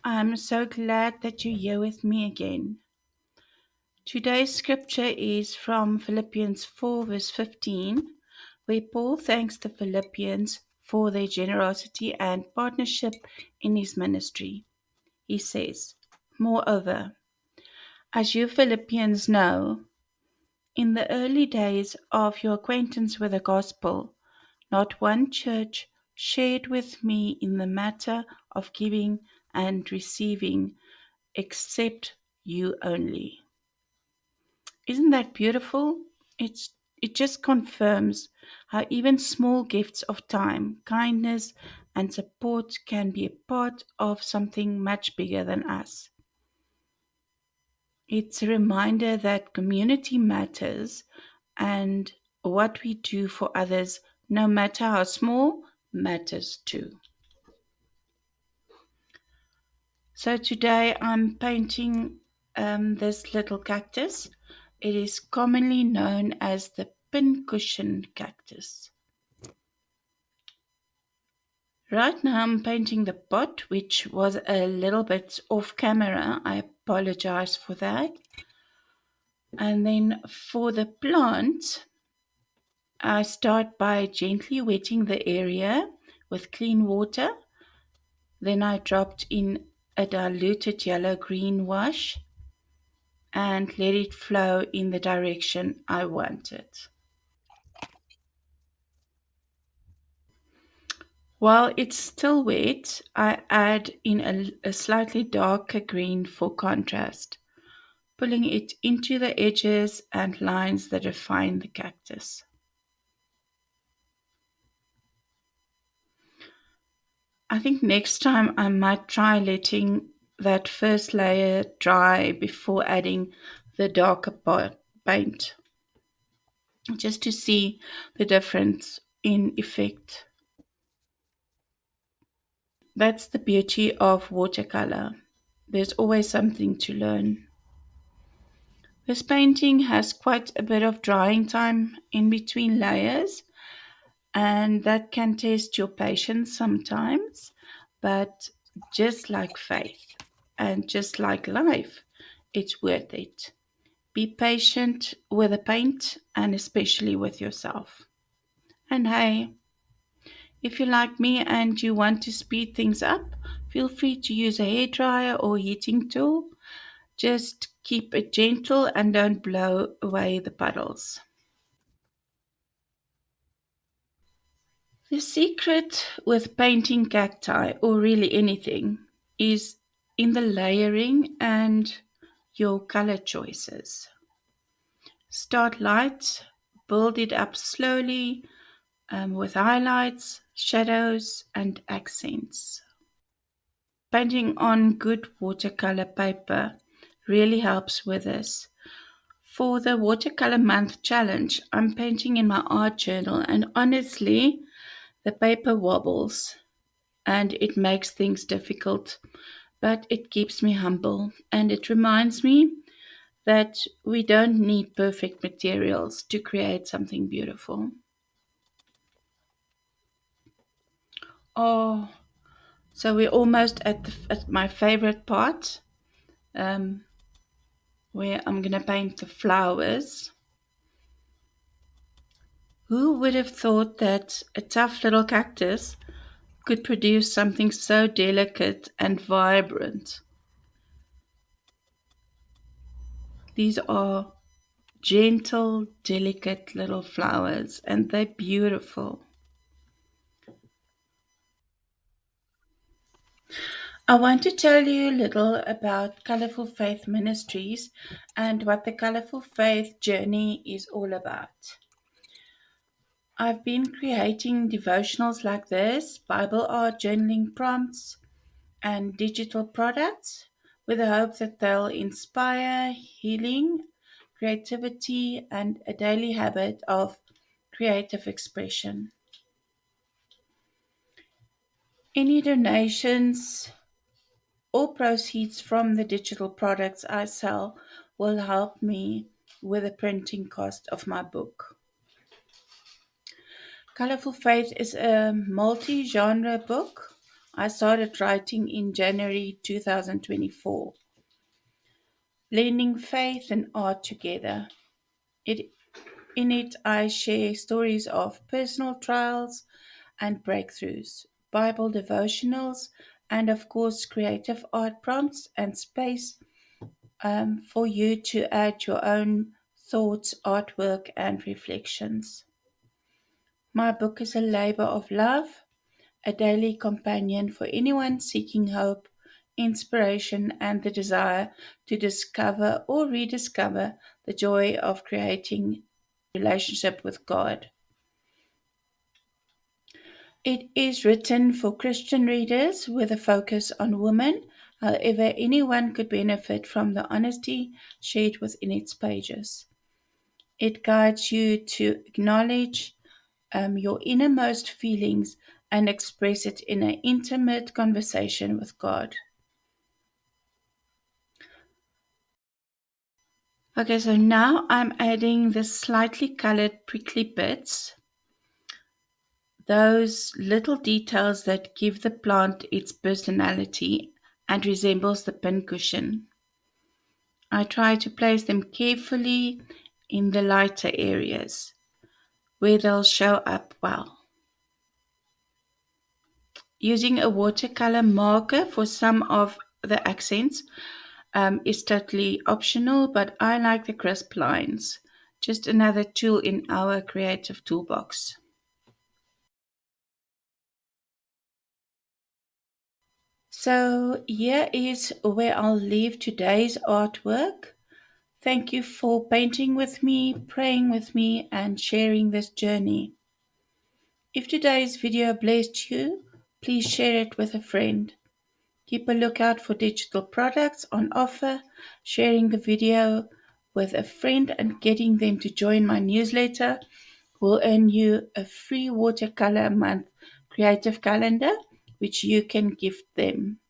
I'm so glad that you're here with me again. Today's scripture is from Philippians 4, verse 15, where Paul thanks the Philippians for their generosity and partnership in his ministry. He says, "Moreover, as you Philippians know, in the early days of your acquaintance with the gospel, not one church shared with me in the matter of giving and receiving except you only." Isn't that beautiful? It just confirms how even small gifts of time, kindness, and support can be a part of something much bigger than us. It's a reminder that community matters and what we do for others, no matter how small, matters too. So today I'm painting this little cactus. It is commonly known as the Pincushion Cactus. Right now I'm painting the pot, which was a little bit off camera. I apologize for that. And then for the plant, I start by gently wetting the area with clean water. Then I dropped in a diluted yellow-green wash and let it flow in the direction I wanted. While it's still wet, I add in a slightly darker green for contrast, pulling it into the edges and lines that define the cactus. I think next time I might try letting that first layer dry before adding the darker paint, just to see the difference in effect. That's the beauty of watercolor. There's always something to learn. This painting has quite a bit of drying time in between layers, and that can test your patience sometimes. But just like faith and just like life, it's worth it. Be patient with the paint and especially with yourself. And hey, if you're like me and you want to speed things up, feel free to use a hairdryer or heating tool. Just keep it gentle and don't blow away the puddles. The secret with painting cacti, or really anything, is in the layering and your color choices. Start light, build it up slowly with highlights, shadows, and accents. Painting on good watercolor paper really helps with this. For the Watercolor Month challenge, I'm painting in my art journal, and honestly, the paper wobbles and it makes things difficult, but it keeps me humble and it reminds me that we don't need perfect materials to create something beautiful. Oh, so we're almost at my favorite part, um, where I'm gonna paint the flowers. Who would have thought that a tough little cactus could produce something so delicate and vibrant? These are gentle, delicate little flowers, and they're beautiful. I want to tell you a little about Colourful Faith Ministries and what the Colourful Faith journey is all about. I've been creating devotionals like this, Bible art, journaling prompts, and digital products with the hope that they'll inspire healing, creativity, and a daily habit of creative expression. Any donations or proceeds from the digital products I sell will help me with the printing cost of my book. Colorful Faith is a multi genre book I started writing in January 2024, blending faith and art together. It, in it, I share stories of personal trials and breakthroughs, Bible devotionals, and of course, creative art prompts and space for you to add your own thoughts, artwork, and reflections. My book is a labor of love, a daily companion for anyone seeking hope, inspiration, and the desire to discover or rediscover the joy of creating a relationship with God. It is written for Christian readers with a focus on women. However, anyone could benefit from the honesty shared within its pages. It guides you to acknowledge your innermost feelings and express it in an intimate conversation with God. Okay, so now I'm adding the slightly colored prickly bits, those little details that give the plant its personality and resembles the pincushion. I try to place them carefully in the lighter areas where they'll show up well. Using a watercolor marker for some of the accents is totally optional, but I like the crisp lines. Just another tool in our creative toolbox. So here is where I'll leave today's artwork. Thank you for painting with me, praying with me, and sharing this journey. If today's video blessed you, please share it with a friend. Keep a lookout for digital products on offer. Sharing the video with a friend and getting them to join my newsletter will earn you a free watercolor month creative calendar, which you can gift them.